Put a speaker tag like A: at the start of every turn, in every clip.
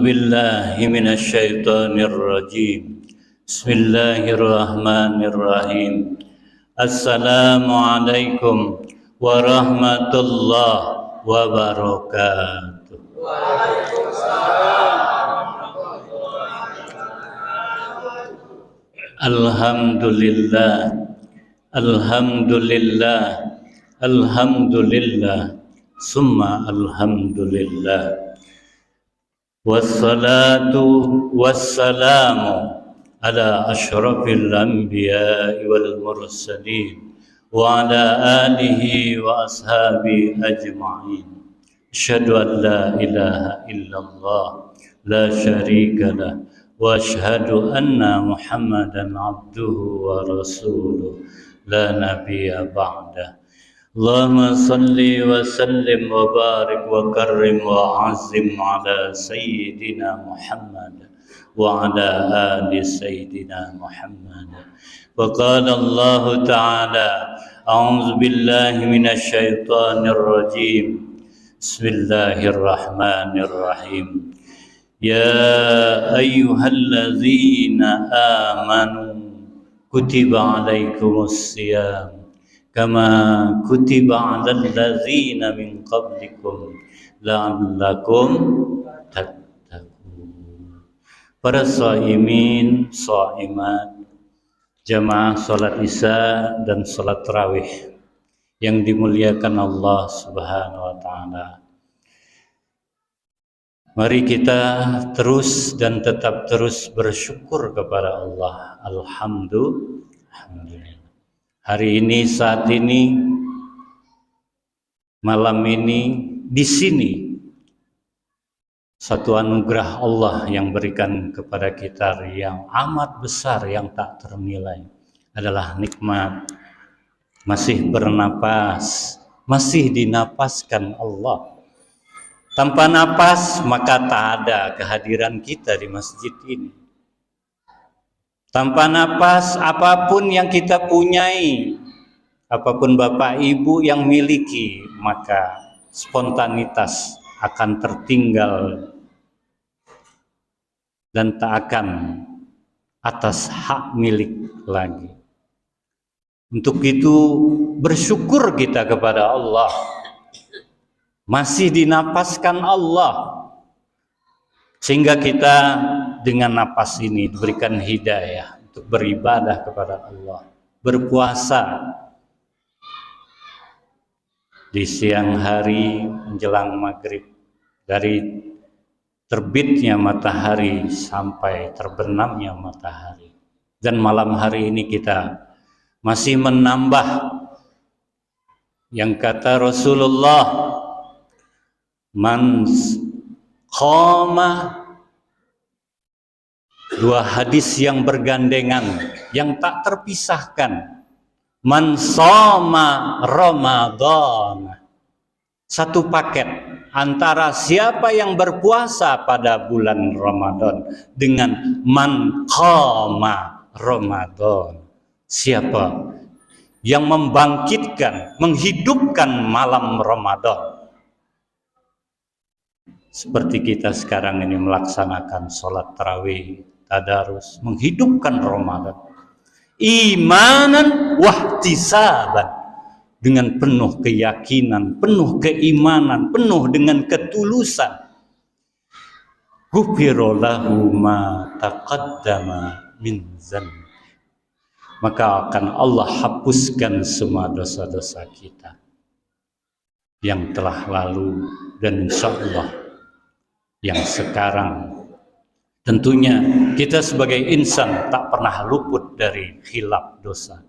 A: بالله من الشيطان الرجيم. بسم الله الرحمن الرحيم. السلام عليكم ورحمة الله وبركاته. Alhamdulillah, alhamdulillah, alhamdulillah, summa alhamdulillah. Wassalatu wassalamu ala asyrafil anbiya'i wal mursalin wa ala alihi wa ashabi ajma'in. Asyhadu an la ilaha illallah la syarika lah wa asyhadu anna Muhammadan abduhu wa rasuluh la nabiyya ba'dah. Allahumma salli wa sallim wa barik wa karrim wa azim ala sayyidina Muhammad wa ala ali sayyidina Muhammad. Wa qala Allah ta'ala a'udzu billahi minasy syaithanir rajim. Bismillahirrahmanirrahim. Ya ayyuhalladzina amanu kutiba alaikumus siyam kama kutiba 'alal ladzina min qablikum la'allakum tattaqun. Para shaimin, shaimat, jamaah salat Isya dan salat tarawih yang dimuliakan Allah Subhanahu wa taala. Mari kita terus dan tetap terus bersyukur kepada Allah. Alhamdulillah. Hari ini, saat ini, malam ini, di sini, satu anugerah Allah yang berikan kepada kita yang amat besar, yang tak ternilai, adalah nikmat masih bernapas, masih dinapaskan Allah. Tanpa napas maka tak ada kehadiran kita di masjid ini. Tanpa napas, apapun yang kita punyai, apapun Bapak Ibu yang miliki, maka spontanitas akan tertinggal dan tak akan atas hak milik lagi. Untuk itu bersyukur kita kepada Allah, masih dinapaskan Allah, sehingga kita dengan napas ini diberikan hidayah untuk beribadah kepada Allah, berpuasa di siang hari menjelang maghrib, dari terbitnya matahari sampai terbenamnya matahari, dan malam hari ini kita masih menambah yang kata Rasulullah, man qama, dua hadis yang bergandengan, yang tak terpisahkan. Man shoma Ramadan, satu paket antara siapa yang berpuasa pada bulan Ramadan dengan man qama Ramadan, siapa yang membangkitkan, menghidupkan malam Ramadan. Seperti kita sekarang ini melaksanakan sholat tarawih, tadarus, menghidupkan Ramadan, imanan wahtisaban, dengan penuh keyakinan, penuh keimanan, penuh dengan ketulusan. Ghufira lahu ma taqaddama min dzanbi, maka akan Allah hapuskan semua dosa-dosa kita yang telah lalu dan insya Allah yang sekarang. Tentunya kita sebagai insan tak pernah luput dari khilaf dosa.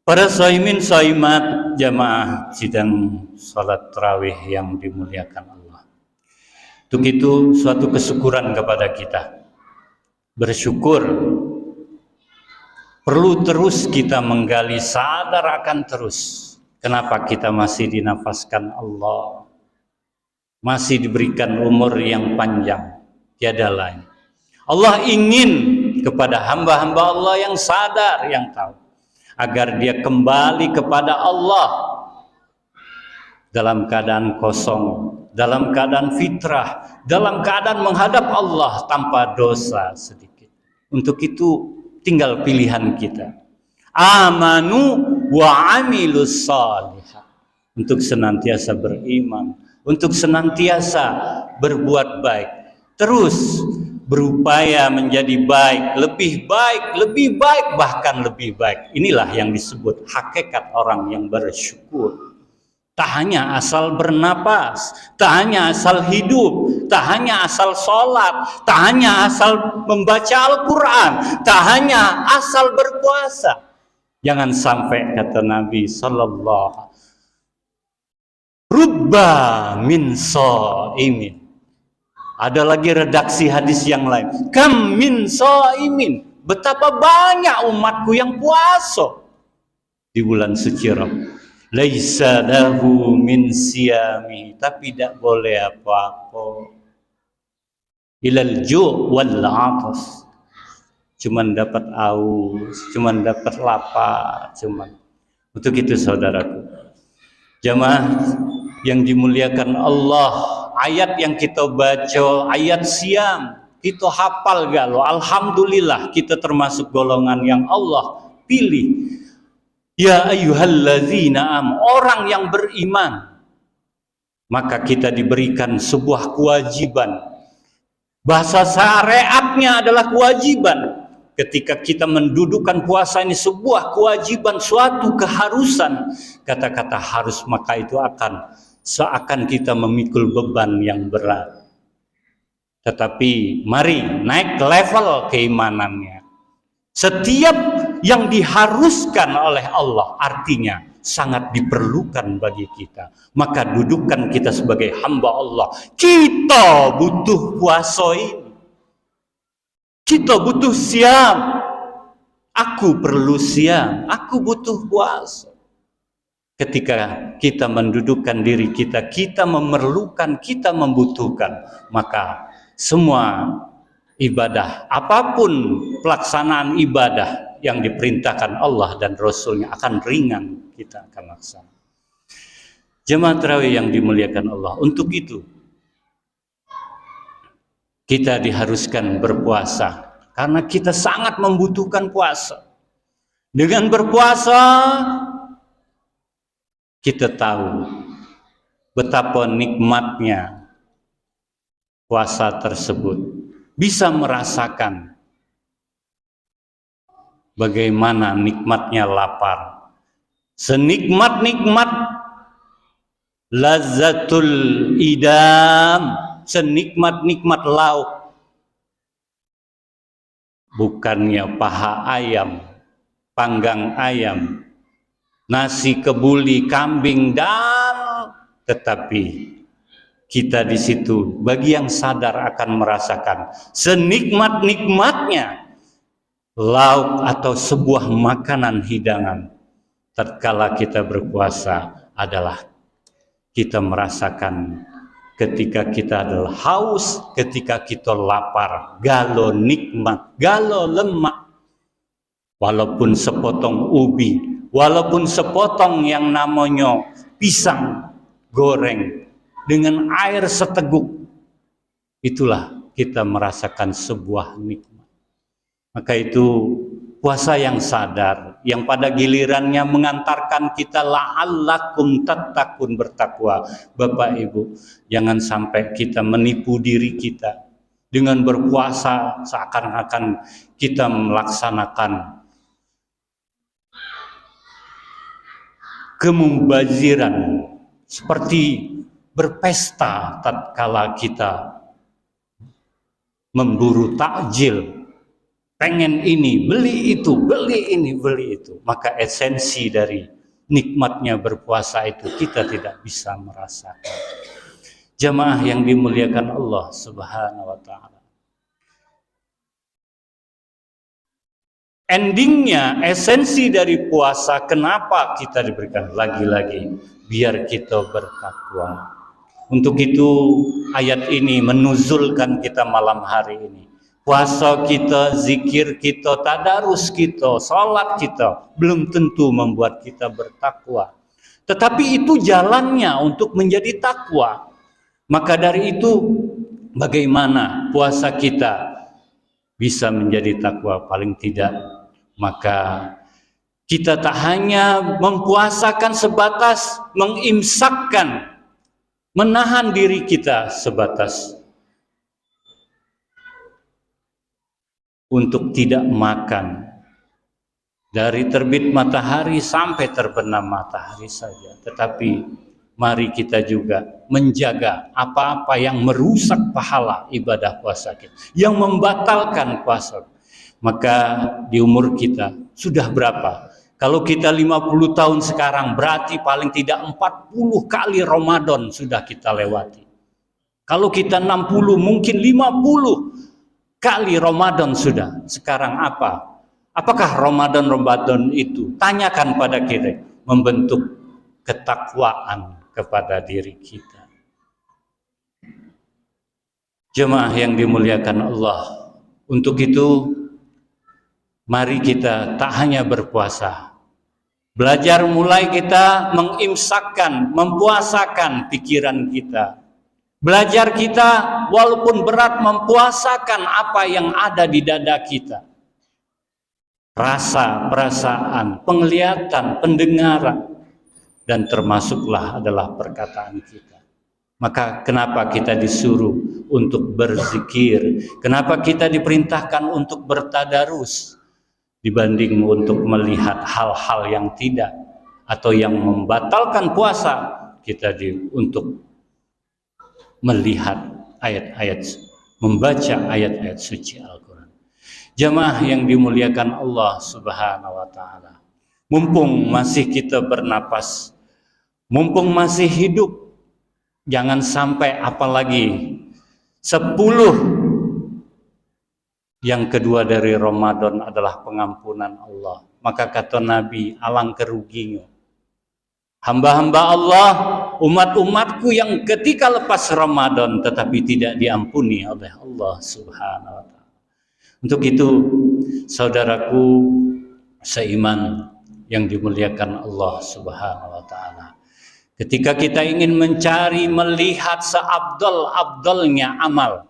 A: Para shaimin shaimat, jamaah sidang salat tarawih yang dimuliakan Allah, untuk itu suatu kesyukuran kepada kita. Bersyukur perlu terus kita menggali, sadar akan terus kenapa kita masih dinafaskan Allah, masih diberikan umur yang panjang. Tiada lain, Allah ingin kepada hamba-hamba Allah yang sadar, yang tahu, agar dia kembali kepada Allah dalam keadaan kosong, dalam keadaan fitrah, dalam keadaan menghadap Allah tanpa dosa sedikit. Untuk itu tinggal pilihan kita. Amanu wa amilus shalihat. Untuk senantiasa beriman, untuk senantiasa berbuat baik, terus berupaya menjadi baik, lebih baik, bahkan lebih baik. Inilah yang disebut hakikat orang yang bersyukur. Tak hanya asal bernapas, tak hanya asal hidup, tak hanya asal sholat, tak hanya asal membaca Al-Quran, tak hanya asal berpuasa. Jangan sampai, kata Nabi Sallallahu Rubba min shaimin. Ada lagi redaksi hadis yang lain. Kam min shaimin. Betapa banyak umatku yang puasa di bulan suci Ramadan. Laisa lahu min siyami, tapi tidak boleh apa-apa. Ilal ju' wal 'atas. Cuman dapat aus, cuman dapat lapar, cuman. Untuk itu saudaraku, jamaah yang dimuliakan Allah, ayat yang kita baca, ayat siam, kita hafal gak lo? Alhamdulillah kita termasuk golongan yang Allah pilih. Ya ayyuhalladzina orang yang beriman, maka kita diberikan sebuah kewajiban. Bahasa syariatnya adalah kewajiban. Ketika kita mendudukan puasa ini sebuah kewajiban, suatu keharusan. Kata-kata harus, maka itu akan seakan kita memikul beban yang berat. Tetapi mari naik level keimanannya. Setiap yang diharuskan oleh Allah artinya sangat diperlukan bagi kita. Maka dudukan kita sebagai hamba Allah. Kita butuh puasa ini. Kita butuh siam. Aku perlu siam. Aku butuh puasa. Ketika kita mendudukkan diri kita, kita memerlukan, kita membutuhkan, maka semua ibadah, apapun pelaksanaan ibadah yang diperintahkan Allah dan Rasulnya akan ringan, kita akan laksanakan. Jemaah tarawih yang dimuliakan Allah, untuk itu kita diharuskan berpuasa karena kita sangat membutuhkan puasa. Dengan berpuasa kita tahu betapa nikmatnya puasa tersebut. Bisa merasakan bagaimana nikmatnya lapar. Senikmat-nikmat lazzatul idam, senikmat-nikmat lauk. Bukannya paha ayam, panggang ayam, nasi kebuli kambing, dan tetapi kita di situ bagi yang sadar akan merasakan senikmat-nikmatnya lauk atau sebuah makanan hidangan tatkala kita berpuasa adalah kita merasakan ketika kita adalah haus, ketika kita lapar, galo nikmat, galo lemak, walaupun sepotong ubi, walaupun sepotong yang namanya pisang goreng dengan air seteguk, itulah kita merasakan sebuah nikmat. Maka itu puasa yang sadar, yang pada gilirannya mengantarkan kita la'allakum tattaqun, bertakwa. Bapak Ibu, jangan sampai kita menipu diri kita dengan berpuasa seakan-akan kita melaksanakan kemubaziran, seperti berpesta tatkala kita memburu takjil, pengen ini, beli itu, beli ini, beli itu. Maka esensi dari nikmatnya berpuasa itu kita tidak bisa merasakan. Jamaah yang dimuliakan Allah Subhanahu wa ta'ala, endingnya, esensi dari puasa, kenapa kita diberikan? Lagi-lagi biar kita bertakwa. Untuk itu ayat ini menuzulkan kita malam hari ini. Puasa kita, zikir kita, tadarus kita, salat kita belum tentu membuat kita bertakwa. Tetapi itu jalannya untuk menjadi takwa. Maka dari itu, bagaimana puasa kita bisa menjadi takwa? Paling tidak, maka kita tak hanya mempuasakan sebatas mengimsakkan, menahan diri kita sebatas untuk tidak makan dari terbit matahari sampai terbenam matahari saja, tetapi mari kita juga menjaga apa-apa yang merusak pahala ibadah puasa kita, yang membatalkan puasa. Maka di umur kita sudah berapa? Kalau kita 50 tahun sekarang, berarti paling tidak 40 kali Ramadan sudah kita lewati. Kalau kita 60, mungkin 50 kali Ramadan sudah. Sekarang apa? Apakah Ramadan itu? Tanyakan pada kita, membentuk ketakwaan kepada diri kita. Jemaah yang dimuliakan Allah, untuk itu mari kita tak hanya berpuasa, belajar mulai kita mengimsakkan, mempuasakan pikiran kita. Belajar kita walaupun berat mempuasakan apa yang ada di dada kita. Rasa, perasaan, penglihatan, pendengaran, dan termasuklah adalah perkataan kita. Maka kenapa kita disuruh untuk berzikir? Kenapa kita diperintahkan untuk bertadarus dibanding untuk melihat hal-hal yang tidak atau yang membatalkan puasa? Kita untuk melihat ayat-ayat, membaca ayat-ayat suci Al-Quran. Jamaah yang dimuliakan Allah Subhanahu wa Ta'ala, mumpung masih kita bernapas, mumpung masih hidup, jangan sampai apalagi 10 yang kedua dari Ramadan adalah pengampunan Allah. Maka kata Nabi, alangkah ruginya hamba-hamba Allah, umat-umatku yang ketika lepas Ramadan tetapi tidak diampuni oleh Allah Subhanahu wa Ta'ala. Untuk itu, saudaraku seiman yang dimuliakan Allah Subhanahu wa Ta'ala, ketika kita ingin mencari, melihat seabdal-abdalnya amal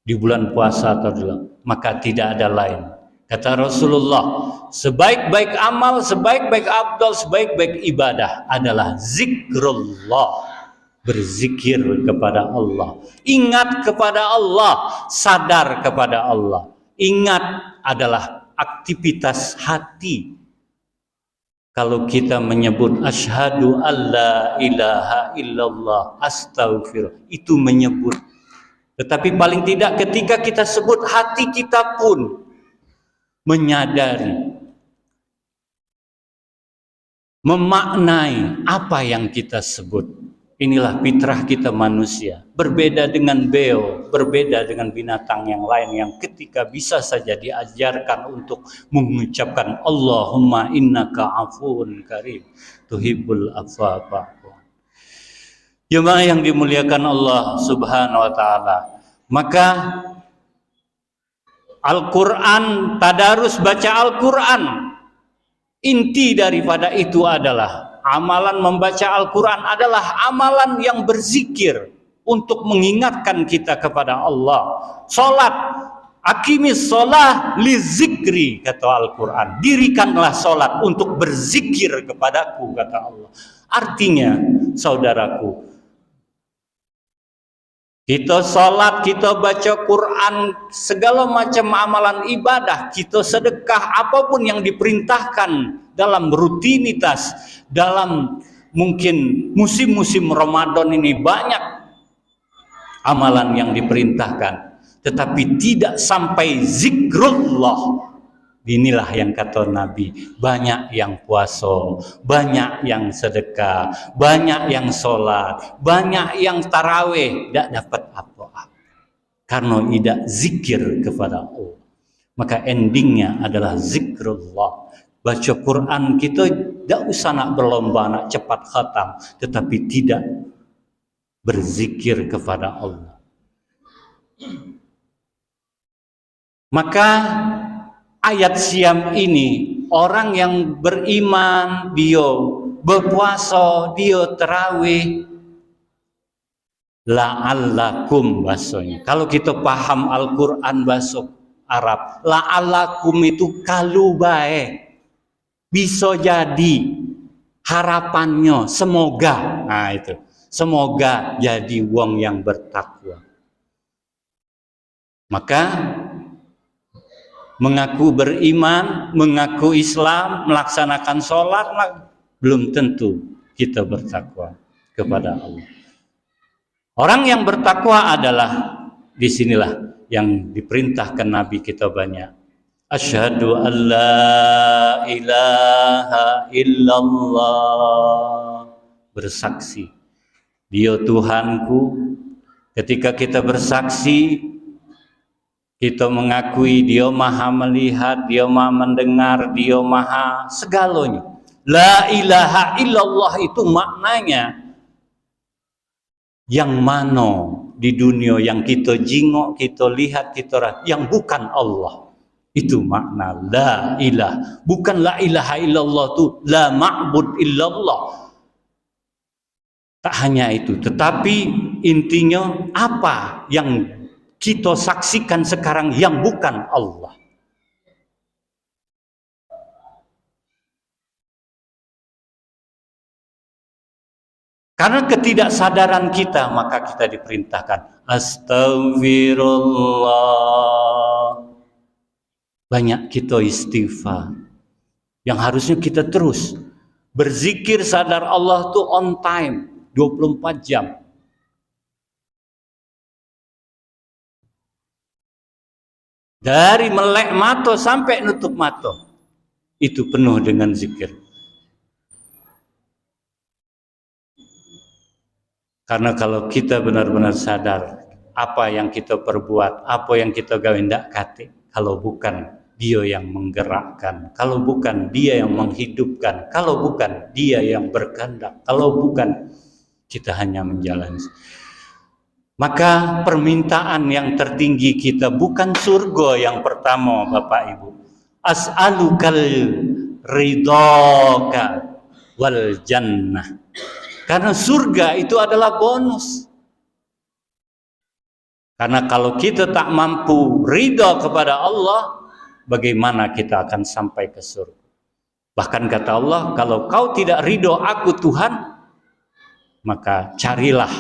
A: di bulan puasa atau dalam, maka tidak ada lain. Kata Rasulullah, sebaik-baik amal, sebaik-baik abdal, sebaik-baik ibadah adalah zikrullah. Berzikir kepada Allah, ingat kepada Allah, sadar kepada Allah. Ingat adalah aktivitas hati. Kalau kita menyebut asyhadu alla ilaha illallah, astaghfirullah, itu menyebut. Tetapi paling tidak ketika kita sebut, hati kita pun menyadari, memaknai apa yang kita sebut. Inilah fitrah kita manusia, berbeda dengan beo, berbeda dengan binatang yang lain yang ketika bisa saja diajarkan untuk mengucapkan Allahumma innaka afuun karim tuhibbul afwa fa'fu. Jemaah yang dimuliakan Allah Subhanahu wa Ta'ala, maka Al-Quran, tadarus baca Al-Quran, inti daripada itu adalah amalan membaca Al-Quran adalah amalan yang berzikir untuk mengingatkan kita kepada Allah. Salat, aqimis shalah li zikri, kata Al-Quran. Dirikanlah salat untuk berzikir kepadaku, kata Allah. Artinya, saudaraku, kita salat, kita baca Quran, segala macam amalan ibadah, kita sedekah, apapun yang diperintahkan dalam rutinitas, dalam mungkin musim-musim Ramadan ini banyak amalan yang diperintahkan, tetapi tidak sampai zikrullah. Inilah yang kata Nabi, banyak yang puasa, banyak yang sedekah, banyak yang sholat, banyak yang tarawih, tidak dapat apa-apa karena tidak zikir kepada Allah. Maka endingnya adalah zikrullah. Baca Quran kita tidak usah nak berlomba, nak cepat khatam, tetapi tidak berzikir kepada Allah. Maka ayat siam ini, orang yang beriman, dia berpuasa, dia tarawih, la'allakum bahasanya. Kalau kita paham Al-Quran bahasa Arab, la'allakum itu kalau baik, bisa jadi, harapannya semoga. Nah itu, semoga jadi wong yang bertakwa. Maka mengaku beriman, mengaku Islam, melaksanakan sholat, belum tentu kita bertakwa kepada Allah. Orang yang bertakwa adalah, disinilah yang diperintahkan Nabi kita banyak. Asyhadu an la ilaha illallah. Bersaksi, Dia Tuhanku. Ketika kita bersaksi, kita mengakui Dia maha melihat, Dia maha mendengar, Dia maha segalanya. La ilaha illallah itu maknanya, yang mana di dunia yang kita jingok, kita lihat, kita yang bukan Allah. Itu makna la ilah. Bukan la ilaha illallah itu la ma'bud illallah. Tak hanya itu, tetapi intinya apa yang kita saksikan sekarang yang bukan Allah. Karena ketidaksadaran kita, maka kita diperintahkan astagfirullah. Banyak kita istighfar. Yang harusnya kita terus berzikir, sadar Allah tuh on time, 24 jam. Dari melek mata sampai nutup mata, itu penuh dengan zikir. Karena kalau kita benar-benar sadar apa yang kita perbuat, apa yang kita gawe ndak kate, kalau bukan Dia yang menggerakkan, kalau bukan Dia yang menghidupkan, kalau bukan Dia yang berkehendak, kalau bukan kita hanya menjalani. Maka permintaan yang tertinggi kita bukan surga yang pertama, Bapak Ibu. As'alukal ridhaka wal jannah. Karena surga itu adalah bonus. Karena kalau kita tak mampu ridha kepada Allah, bagaimana kita akan sampai ke surga? Bahkan kata Allah, kalau kau tidak ridha aku Tuhan, maka carilah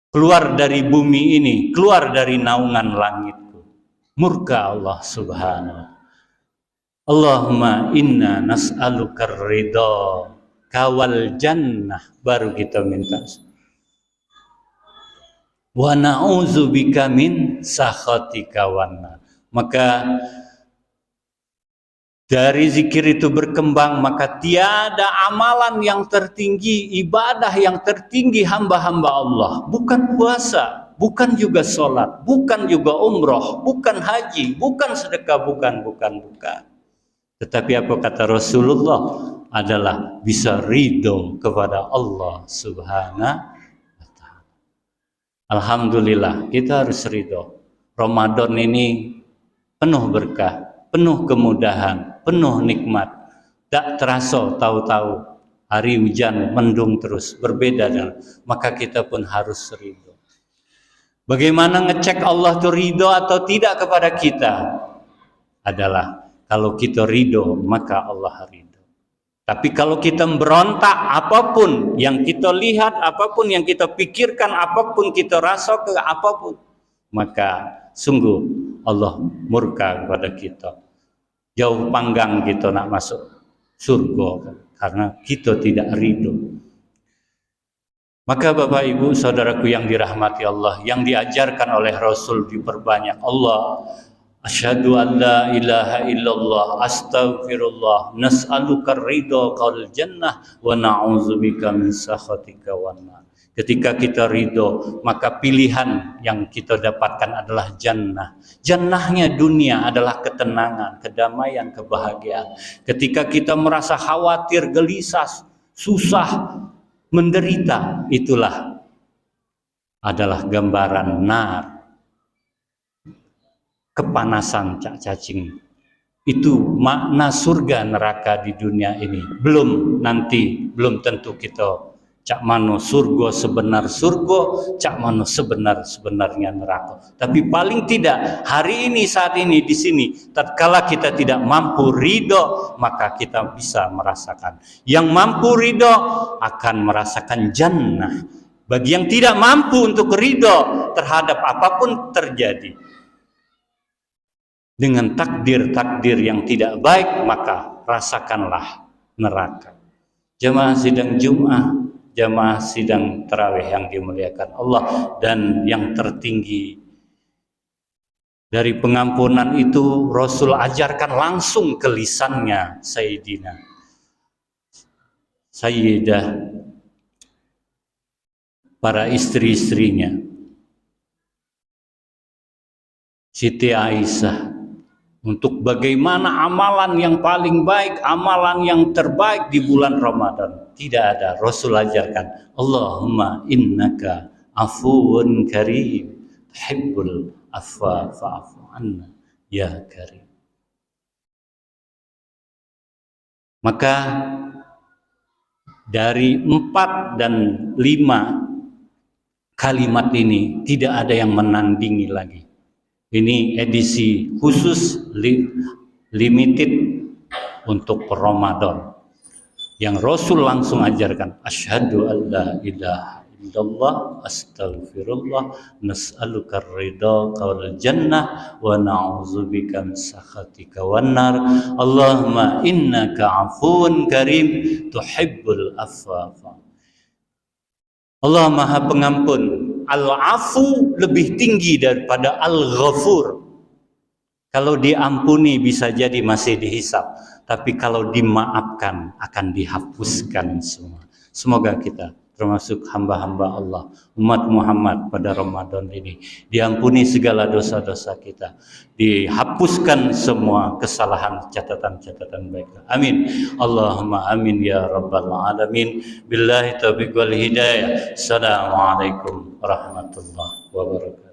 A: keluar dari bumi ini, keluar dari naungan langitku. Murka Allah subhanahu. Allahumma inna nas'aluka ridha kawal jannah, baru kita minta. Wa na'udzubika min sakhatika wan. Maka dari zikir itu berkembang, maka tiada amalan yang tertinggi, ibadah yang tertinggi hamba-hamba Allah. Bukan puasa, bukan juga sholat, bukan juga umroh, bukan haji, bukan sedekah, bukan. Tetapi apa kata Rasulullah? Adalah bisa ridho kepada Allah subhanahu wa ta'ala. Alhamdulillah, kita harus ridho. Ramadan ini penuh berkah, penuh kemudahan, penuh nikmat. Tak terasa tahu-tahu hari hujan mendung terus, berbeda dengan, maka kita pun harus ridho. Bagaimana ngecek Allah itu ridho atau tidak kepada kita? Adalah kalau kita ridho, maka Allah ridho. Tapi kalau kita berontak, apapun yang kita lihat, apapun yang kita pikirkan, apapun kita rasa ke apapun, maka sungguh Allah murka kepada kita. Jauh panggang kita nak masuk surga karena kita tidak ridho. Maka Bapak Ibu saudaraku yang dirahmati Allah, yang diajarkan oleh Rasul diperbanyak. Allah, asyhadu an la ilaha illallah, astaghfirullah, nas'aluka ridha wal jannah wa na'udzubika min sakhatika wan nar. Ketika kita ridho, maka pilihan yang kita dapatkan adalah jannah. Jannahnya dunia adalah ketenangan, kedamaian, kebahagiaan. Ketika kita merasa khawatir, gelisah, susah, menderita, itulah adalah gambaran nar. Kepanasan cacing. Itu makna surga neraka di dunia ini. Belum tentu kita Cak mano surga sebenar surga, cak mano sebenar-sebenarnya neraka. Tapi paling tidak hari ini, saat ini di sini, tatkala kita tidak mampu ridho, maka kita bisa merasakan. Yang mampu ridho akan merasakan jannah. Bagi yang tidak mampu untuk ridho terhadap apapun terjadi dengan takdir-takdir yang tidak baik, maka rasakanlah neraka. Jamaah sidang Jumat, jamaah sidang tarawih yang dimuliakan Allah, dan yang tertinggi dari pengampunan itu Rasul ajarkan langsung ke lisannya Sayyidah para istri-istrinya, Siti Aisyah, untuk bagaimana amalan yang paling baik, amalan yang terbaik di bulan Ramadan. Tidak ada, Rasul ajarkan, Allahumma innaka afuwun karim, tuhibbul afwa fa'fu anna ya karim. Maka dari 4 dan 5 kalimat ini tidak ada yang menandingi lagi. Ini edisi khusus limited untuk Ramadan yang Rasul langsung ajarkan, asyhadu an la ilaha illallah astaghfirullah nas'aluka ridha wal jannah wa na'udzubika min sakhatika wan nar Allahumma innaka afuwun karim tuhibbul afwa. Allah Maha Pengampun. Al-afu lebih tinggi daripada al-ghafur. Kalau diampuni bisa jadi masih dihisab, tapi kalau dimaafkan akan dihapuskan semua. Semoga kita termasuk hamba-hamba Allah, umat Muhammad pada Ramadan ini diampuni segala dosa-dosa kita, dihapuskan semua kesalahan, catatan-catatan baik. Amin. Allahumma amin ya rabbal alamin. Billahi taufiq wal hidayah. Assalamualaikum warahmatullahi wabarakatuh.